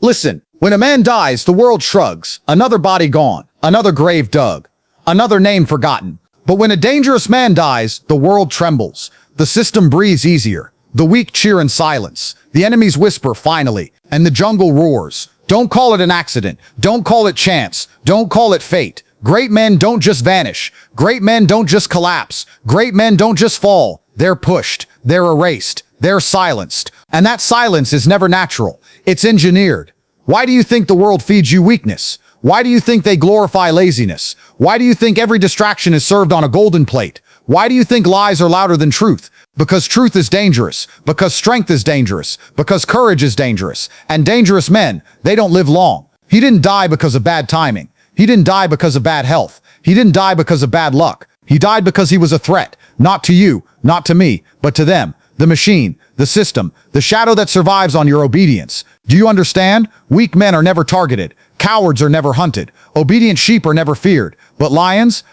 Listen, when a man dies, the world shrugs. Another body gone, another grave dug, another name forgotten. But when a dangerous man dies, the world trembles. The system breathes easier. The weak cheer in silence. The enemies whisper finally, and the jungle roars. Don't call it an accident. Don't call it chance. Don't call it fate. Great men don't just vanish. Great men don't just collapse. Great men don't just fall. They're pushed. They're erased. They're silenced. And that silence is never natural. It's engineered. Why do you think the world feeds you weakness? Why do you think they glorify laziness? Why do you think every distraction is served on a golden plate? Why do you think lies are louder than truth? Because truth is dangerous. Because strength is dangerous. Because courage is dangerous. And dangerous men, they don't live long. He didn't die because of bad timing. He didn't die because of bad health. He didn't die because of bad luck. He died because he was a threat. Not to you, not to me, but to them. The machine, the system, the shadow that survives on your obedience. Do you understand? Weak men are never targeted. Cowards are never hunted. Obedient sheep are never feared. But lions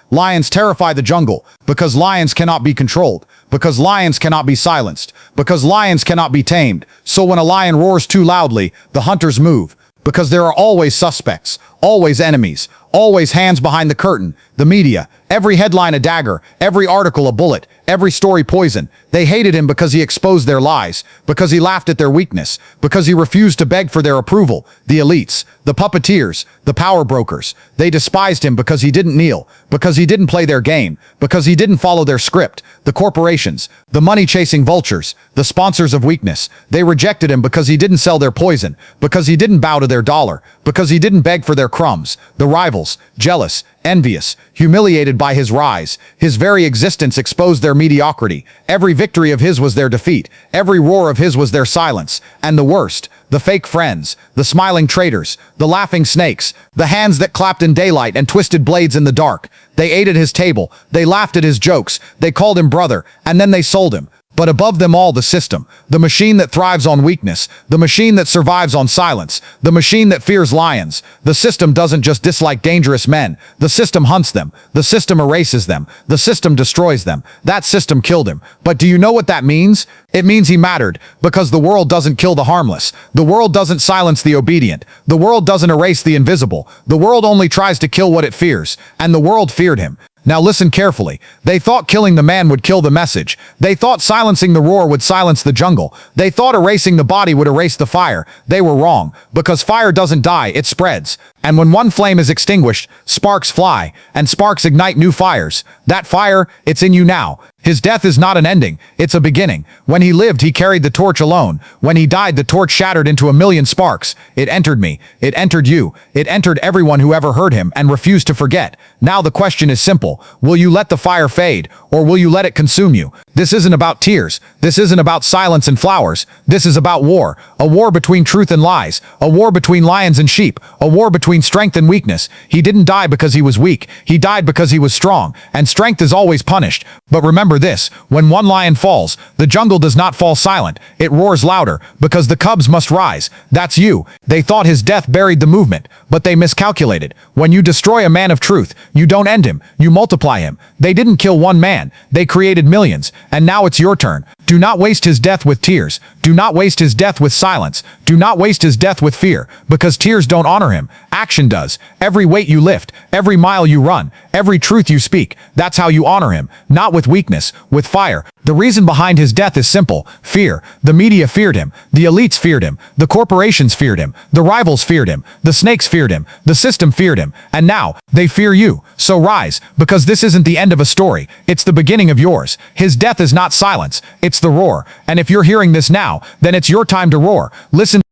terrify the jungle. Because lions cannot be controlled. Because lions cannot be silenced. Because lions cannot be tamed. So when a lion roars too loudly, the hunters move. Because there are always suspects, always enemies, always hands behind the curtain, the media, every headline a dagger, every article a bullet, every story poison. They hated him because he exposed their lies, because he laughed at their weakness, because he refused to beg for their approval. The elites, the puppeteers, the power brokers, they despised him because he didn't kneel, because he didn't play their game, because he didn't follow their script. The corporations, the money-chasing vultures, the sponsors of weakness, they rejected him because he didn't sell their poison, because he didn't bow to their dollar, because he didn't beg for their crumbs. The rivals, jealous, envious, humiliated by his rise. His very existence exposed their mediocrity. Every victory of his was their defeat. Every roar of his was their silence. And the worst, the fake friends, the smiling traitors, the laughing snakes, the hands that clapped in daylight and twisted blades in the dark. They ate at his table. They laughed at his jokes. They called him brother, and then they sold him. But above them all, the system, the machine that thrives on weakness, the machine that survives on silence, the machine that fears lions. The system doesn't just dislike dangerous men. The system hunts them. The system erases them. The system destroys them. That system killed him. But do you know what that means? It means he mattered, because the world doesn't kill the harmless. The world doesn't silence the obedient. The world doesn't erase the invisible. The world only tries to kill what it fears. And the world feared him. Now listen carefully. They thought killing the man would kill the message. They thought silencing the roar would silence the jungle. They thought erasing the body would erase the fire. They were wrong, because fire doesn't die, it spreads. And when one flame is extinguished, sparks fly, and sparks ignite new fires. That fire, it's in you now. His death is not an ending, it's a beginning. When he lived, he carried the torch alone. When he died, the torch shattered into a million sparks. It entered me. It entered you. It entered everyone who ever heard him and refused to forget. Now the question is simple. Will you let the fire fade, or will you let it consume you? This isn't about tears. This isn't about silence and flowers. This is about war. A war between truth and lies. A war between lions and sheep. A war between strength and weakness. He didn't die because he was weak. He died because he was strong. And strength is always punished. But remember this, when one lion falls, the jungle does not fall silent. It roars louder, because the cubs must rise. That's you. They thought his death buried the movement, but they miscalculated. When you destroy a man of truth, you don't end him. You multiply him. They didn't kill one man. They created millions. And now it's your turn. Do not waste his death with tears. Do not waste his death with silence. Do not waste his death with fear, because tears don't honor him. Action does. Every weight you lift, every mile you run, every truth you speak, that's how you honor him. Not with weakness, with fire. The reason behind his death is simple. Fear. The media feared him. The elites feared him. The corporations feared him. The rivals feared him. The snakes feared him. The system feared him. And now, they fear you. So rise, because this isn't the end of a story. It's the beginning of yours. His death is not silence. It's the roar. And if you're hearing this now, then it's your time to roar. Listen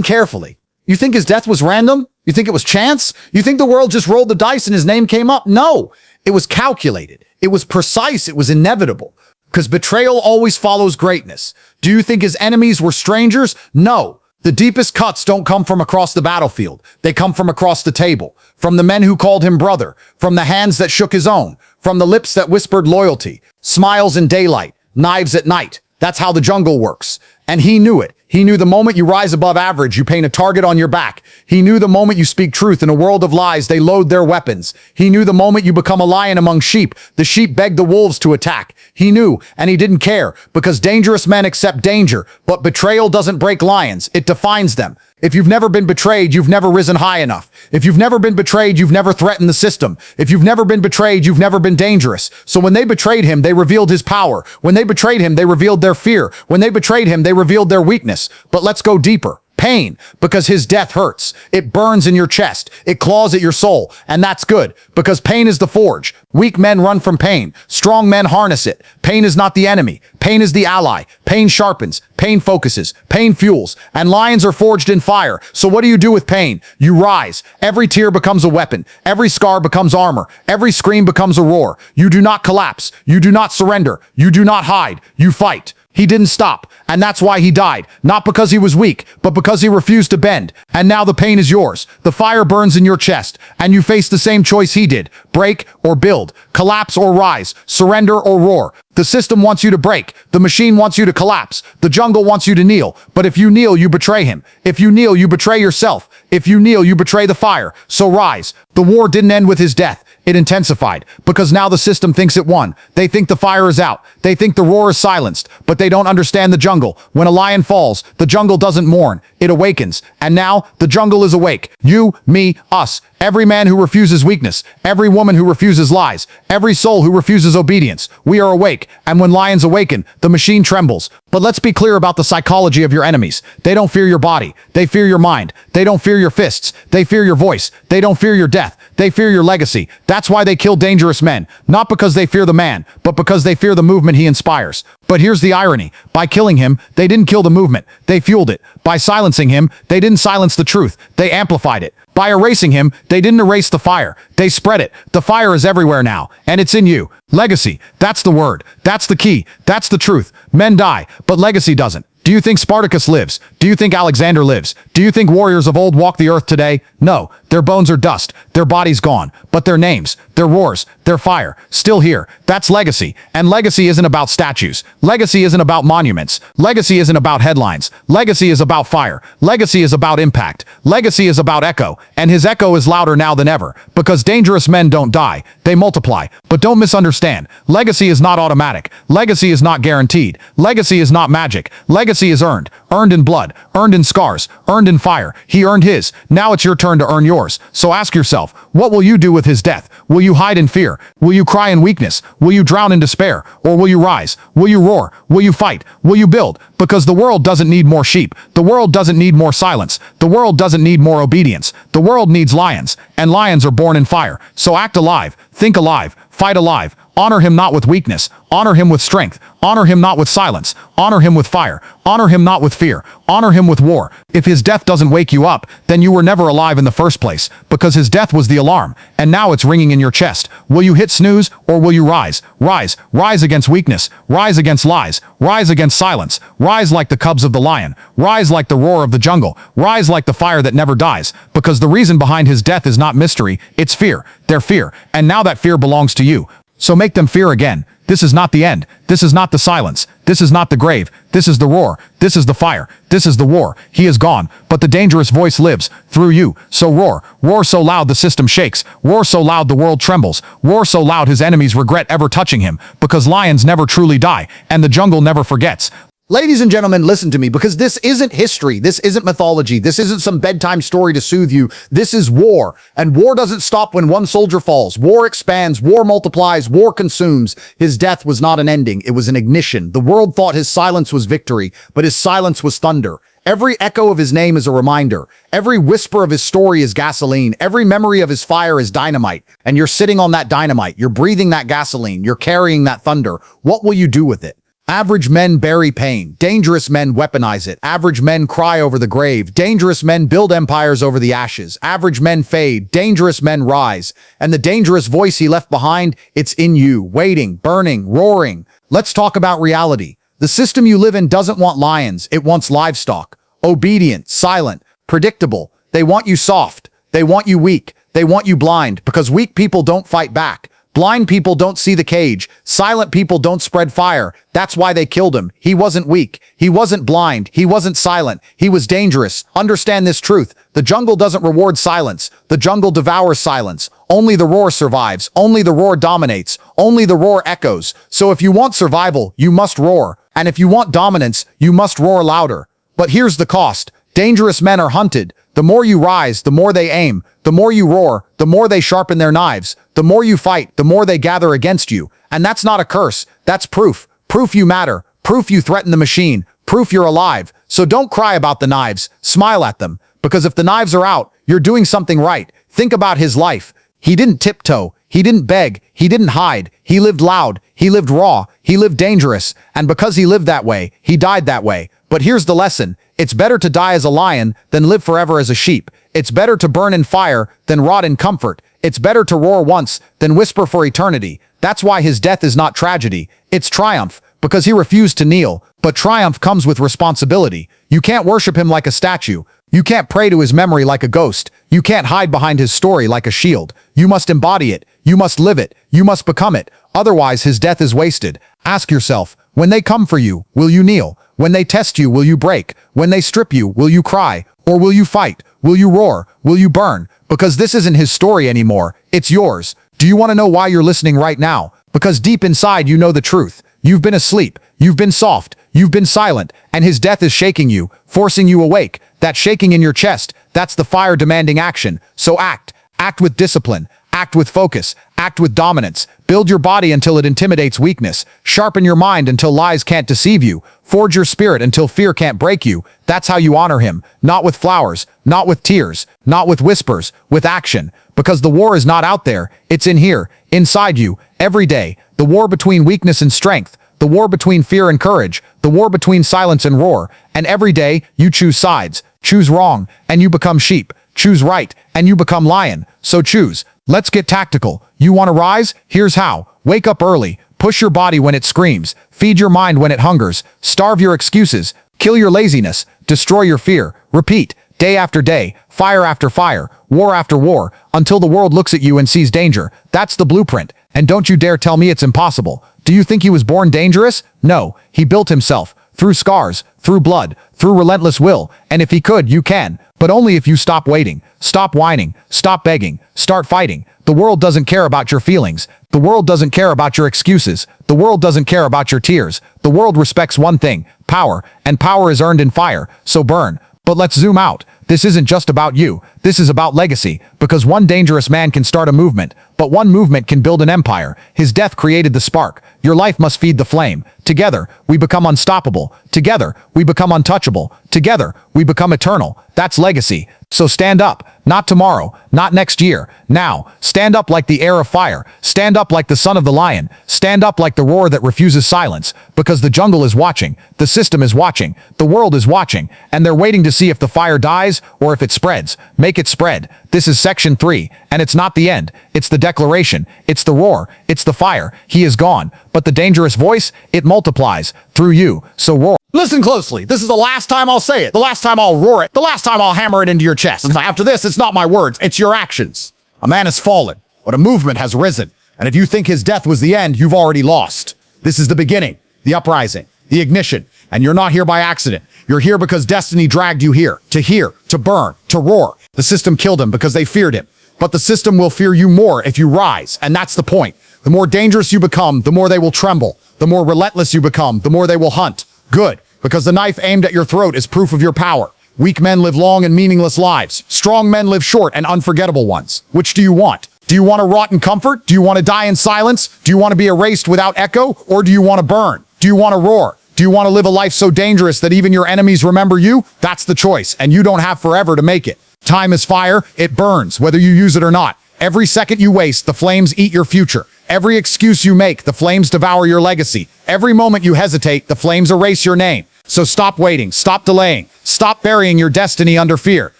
carefully. You think his death was random? You think it was chance? You think the world just rolled the dice and his name came up? No. It was calculated. It was precise. It was inevitable. Because betrayal always follows greatness. Do you think his enemies were strangers? No. The deepest cuts don't come from across the battlefield. They come from across the table. From the men who called him brother. From the hands that shook his own. From the lips that whispered loyalty. Smiles in daylight. Knives at night. That's how the jungle works. And he knew it. He knew the moment you rise above average, you paint a target on your back. He knew the moment you speak truth in a world of lies, they load their weapons. He knew the moment you become a lion among sheep, the sheep beg the wolves to attack. He knew, and he didn't care, because dangerous men accept danger, but betrayal doesn't break lions, it defines them. If you've never been betrayed, you've never risen high enough. If you've never been betrayed, you've never threatened the system. If you've never been betrayed, you've never been dangerous. So when they betrayed him, they revealed his power. When they betrayed him, they revealed their fear. When they betrayed him, they revealed their weakness. But let's go deeper. Pain, because his death hurts. It burns in your chest. It claws at your soul. And that's good, because pain is the forge. Weak men run from pain. Strong men harness it. Pain is not the enemy. Pain is the ally. Pain sharpens. Pain focuses. Pain fuels. And lions are forged in fire. So what do you do with pain? You rise. Every tear becomes a weapon. Every scar becomes armor. Every scream becomes a roar. You do not collapse. You do not surrender. You do not hide. You fight. He didn't stop, and that's why he died. Not because he was weak, but because he refused to bend. And now the pain is yours. The fire burns in your chest, and you face the same choice he did. Break or build. Collapse or rise. Surrender or roar. The system wants you to break. The machine wants you to collapse. The jungle wants you to kneel. But if you kneel, you betray him. If you kneel, you betray yourself. If you kneel, you betray the fire. So rise. The war didn't end with his death. It intensified, because now the system thinks it won. They think the fire is out. They think the roar is silenced, but they don't understand the jungle. When a lion falls, the jungle doesn't mourn. It awakens. And now the jungle is awake. You, me, us. Every man who refuses weakness. Every woman who refuses lies. Every soul who refuses obedience. We are awake. And when lions awaken, the machine trembles. But let's be clear about the psychology of your enemies. They don't fear your body. They fear your mind. They don't fear your fists. They fear your voice. They don't fear your death. They fear your legacy. That's why they kill dangerous men. Not because they fear the man, but because they fear the movement he inspires. But here's the irony. By killing him, they didn't kill the movement. They fueled it. By silencing him, they didn't silence the truth. They amplified it. By erasing him, they didn't erase the fire. They spread it. The fire is everywhere now, and it's in you. Legacy. That's the word. That's the key. That's the truth. Men die, but legacy doesn't. Do you think Spartacus lives? Do you think Alexander lives? Do you think warriors of old walk the earth today? No, their bones are dust, their bodies gone, but their names, their roars, their fire, still here. That's legacy. And legacy isn't about statues. Legacy isn't about monuments. Legacy isn't about headlines. Legacy is about fire. Legacy is about impact. Legacy is about echo, and his echo is louder now than ever, because dangerous men don't die, they multiply. But don't misunderstand. Legacy is not automatic. Legacy is not guaranteed. Legacy is not magic. Legacy is earned. Earned in blood. Earned in scars. Earned in fire. He earned his. Now it's your turn to earn yours. So ask yourself, what will you do with his death? Will you hide in fear? Will you cry in weakness? Will you drown in despair? Or will you rise? Will you roar? Will you fight? Will you build? Because the world doesn't need more sheep. The world doesn't need more silence. The world doesn't need more obedience. The world needs lions. And lions are born in fire. So act alive. Think alive. Fight alive. Honor him not with weakness. Honor him with strength. Honor him not with silence. Honor him with fire. Honor him not with fear. Honor him with war. If his death doesn't wake you up, then you were never alive in the first place, because his death was the alarm, and now it's ringing in your chest. Will you hit snooze, or will you rise? Rise. Rise against weakness. Rise against lies. Rise against silence. Rise like the cubs of the lion. Rise like the roar of the jungle. Rise like the fire that never dies, because the reason behind his death is not mystery, it's fear. Their fear. And now that fear belongs to you. So make them fear again. This is not the end. This is not the silence. This is not the grave. This is the roar. This is the fire. This is the war. He is gone, but the dangerous voice lives through you. So roar. Roar so loud the system shakes. Roar so loud the world trembles. Roar so loud his enemies regret ever touching him, because lions never truly die, and the jungle never forgets. Ladies and gentlemen, listen to me, because this isn't history. This isn't mythology. This isn't some bedtime story to soothe you. This is war. And war doesn't stop when one soldier falls. War expands. War multiplies. War consumes. His death was not an ending. It was an ignition. The world thought his silence was victory, but his silence was thunder. Every echo of his name is a reminder. Every whisper of his story is gasoline. Every memory of his fire is dynamite. And you're sitting on that dynamite. You're breathing that gasoline. You're carrying that thunder. What will you do with it? Average men bury pain. Dangerous men weaponize it. Average men cry over the grave. Dangerous men build empires over the ashes. Average men fade. Dangerous men rise. And the dangerous voice he left behind, it's in you, waiting, burning, roaring. Let's talk about reality. The system you live in doesn't want lions. It wants livestock. Obedient, silent, predictable. They want you soft. They want you weak. They want you blind, because weak people don't fight back. Blind people don't see the cage. Silent people don't spread fire. That's why they killed him. He wasn't weak. He wasn't blind. He wasn't silent. He was dangerous. Understand this truth. The jungle doesn't reward silence. The jungle devours silence. Only the roar survives. Only the roar dominates. Only the roar echoes. So if you want survival, you must roar. And if you want dominance, you must roar louder. But here's the cost. Dangerous men are hunted. The more you rise, the more they aim. The more you roar, the more they sharpen their knives. The more you fight, the more they gather against you. And that's not a curse. That's proof. Proof you matter. Proof you threaten the machine. Proof you're alive. So don't cry about the knives. Smile at them. Because if the knives are out, you're doing something right. Think about his life. He didn't tiptoe. He didn't beg. He didn't hide. He lived loud. He lived raw. He lived dangerous. And because he lived that way, he died that way. But here's the lesson. It's better to die as a lion than live forever as a sheep. It's better to burn in fire than rot in comfort. It's better to roar once than whisper for eternity. That's why his death is not tragedy. It's triumph, because he refused to kneel. But triumph comes with responsibility. You can't worship him like a statue. You can't pray to his memory like a ghost. You can't hide behind his story like a shield. You must embody it. You must live it. You must become it. Otherwise, his death is wasted. Ask yourself, when they come for you, will you kneel? When they test you, will you break? When they strip you, will you cry? Or will you fight? Will you roar? Will you burn? Because this isn't his story anymore. It's yours. Do you want to know why you're listening right now? Because deep inside, you know the truth. You've been asleep. You've been soft. You've been silent. And his death is shaking you, forcing you awake. That shaking in your chest, that's the fire demanding action. So act. Act with discipline. Act with focus. Act with dominance. Build your body until it intimidates weakness. Sharpen your mind until lies can't deceive you. Forge your spirit until fear can't break you. That's how you honor him. Not with flowers, not with tears, not with whispers, with action. Because the war is not out there. It's in here, inside you, every day. The war between weakness and strength. The war between fear and courage. The war between silence and roar. And every day, you choose sides. Choose wrong, and you become sheep. Choose right, and you become lion. So choose. Let's get tactical. You want to rise? Here's how. Wake up early. Push your body when it screams. Feed your mind when it hungers. Starve your excuses. Kill your laziness. Destroy your fear. Repeat. Day after day. Fire after fire. War after war. Until the world looks at you and sees danger. That's the blueprint. And don't you dare tell me it's impossible. Do you think he was born dangerous? No. He built himself. Through scars. Through blood. Through relentless will. And if he could, you can. But only if you stop waiting. Stop whining. Stop begging. Start fighting. The world doesn't care about your feelings. The world doesn't care about your excuses. The world doesn't care about your tears. The world respects one thing, power, and power is earned in fire, so burn. But let's zoom out. This isn't just about you. This is about legacy, because one dangerous man can start a movement, but one movement can build an empire. His death created the spark. Your life must feed the flame. Together, we become unstoppable. Together, we become untouchable. Together, we become eternal. That's legacy. So stand up. Not tomorrow. Not next year. Now. Stand up like the heir of fire. Stand up like the son of the lion. Stand up like the roar that refuses silence. Because the jungle is watching. The system is watching. The world is watching. And they're waiting to see if the fire dies or if it spreads. Make it spread. This is section 3. And it's not the end. It's the declaration. It's the roar. It's the fire. He is gone. But the dangerous voice, it multiplies through you. So roar. Listen closely. This is the last time I'll say it. The last time I'll roar it. The last time I'll hammer it into your chest. After this, it's not my words. It's your actions. A man has fallen, but a movement has risen. And if you think his death was the end, you've already lost. This is the beginning, the uprising, the ignition. And you're not here by accident. You're here because destiny dragged you here. To burn, to roar. The system killed him because they feared him. But the system will fear you more if you rise. And that's the point. The more dangerous you become, the more they will tremble. The more relentless you become, the more they will hunt. Good, because the knife aimed at your throat is proof of your power. Weak men live long and meaningless lives. Strong men live short and unforgettable ones. Which do you want? Do you want to rot in comfort? Do you want to die in silence? Do you want to be erased without echo? Or do you want to burn? Do you want to roar? Do you want to live a life so dangerous that even your enemies remember you? That's the choice, and you don't have forever to make it. Time is fire. It burns, whether you use it or not. Every second you waste, the flames eat your future. Every excuse you make, the flames devour your legacy. Every moment you hesitate, the flames erase your name. So stop waiting, stop delaying, stop burying your destiny under fear.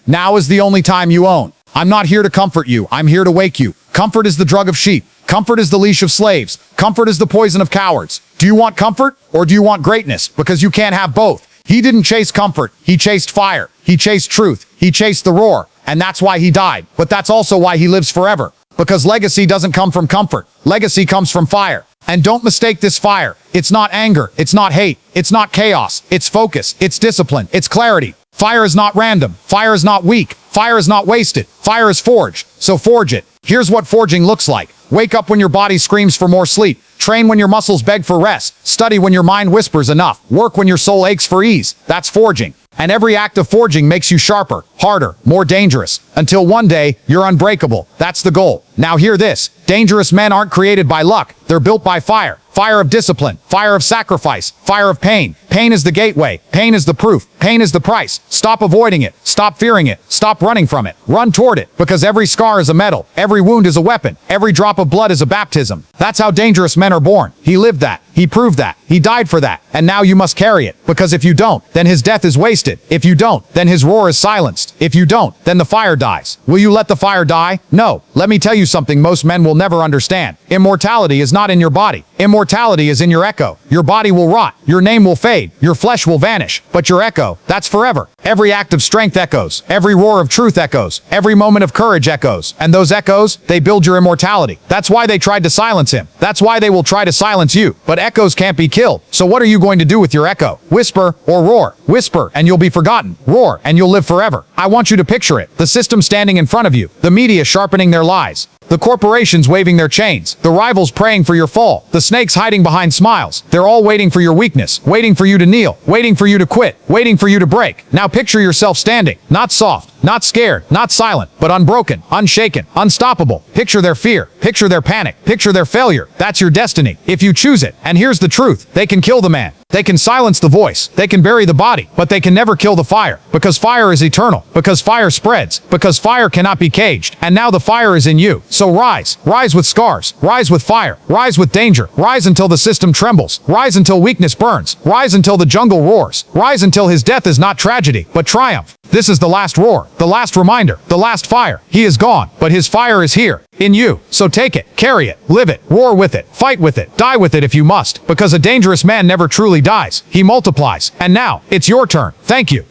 Now is the only time you own. I'm not here to comfort you, I'm here to wake you. Comfort is the drug of sheep. Comfort is the leash of slaves. Comfort is the poison of cowards. Do you want comfort or do you want greatness? Because you can't have both. He didn't chase comfort, he chased fire. He chased truth, he chased the roar. And that's why he died. But that's also why he lives forever. Because legacy doesn't come from comfort. Legacy comes from fire. And don't mistake this fire. It's not anger. It's not hate. It's not chaos. It's focus. It's discipline. It's clarity. Fire is not random. Fire is not weak. Fire is not wasted. Fire is forged. So forge it. Here's what forging looks like. Wake up when your body screams for more sleep. Train when your muscles beg for rest. Study when your mind whispers enough. Work when your soul aches for ease. That's forging. And every act of forging makes you sharper, harder, more dangerous, until one day you're unbreakable. That's the goal. Now hear this. Dangerous men aren't created by luck. They're built by fire. Fire of discipline, fire of sacrifice, fire of pain. Pain is the gateway. Pain is the proof. Pain is the price. Stop avoiding it. Stop fearing it. Stop running from it. Run toward it, because every scar is a medal. Every wound is a weapon. Every drop of blood is a baptism. That's how dangerous men are born. He lived that. He proved that. He died for that. And now you must carry it, because if you don't, then his death is wasted. If you don't, then his roar is silenced. If you don't, then the fire dies. Will you let the fire die? No. Let me tell you something most men will never understand. Immortality is not in your body. Immortality is in your echo. Your body will rot. Your name will fade. Your flesh will vanish. But your echo, that's forever. Every act of strength echoes. Every roar of truth echoes. Every moment of courage echoes. And those echoes, they build your immortality. That's why they tried to silence him. That's why they will try to silence you. But echoes can't be killed. So what are you going to do with your echo? Whisper or roar? Whisper and you'll be forgotten. Roar and you'll live forever. I want you to picture it. The system standing in front of you. The media sharpening their lies. The corporations waving their chains. The rivals praying for your fall. The snakes hiding behind smiles. They're all waiting for your weakness. Waiting for you to kneel. Waiting for you to quit. Waiting for you to break. Now picture yourself standing. Not soft. Not scared. Not silent. But unbroken. Unshaken. Unstoppable. Picture their fear. Picture their panic. Picture their failure. That's your destiny. If you choose it. And here's the truth. They can kill the man. They can silence the voice. They can bury the body. But they can never kill the fire. Because fire is eternal. Because fire spreads. Because fire cannot be caged. And now the fire is in you. So rise. Rise with scars. Rise with fire. Rise with danger. Rise until the system trembles. Rise until weakness burns. Rise until the jungle roars. Rise until his death is not tragedy, but triumph. This is the last roar. The last reminder. The last fire. He is gone, but his fire is here. In you. So take it, carry it, live it, roar with it, fight with it, die with it if you must, because a dangerous man never truly dies. He multiplies. And now, it's your turn. Thank you.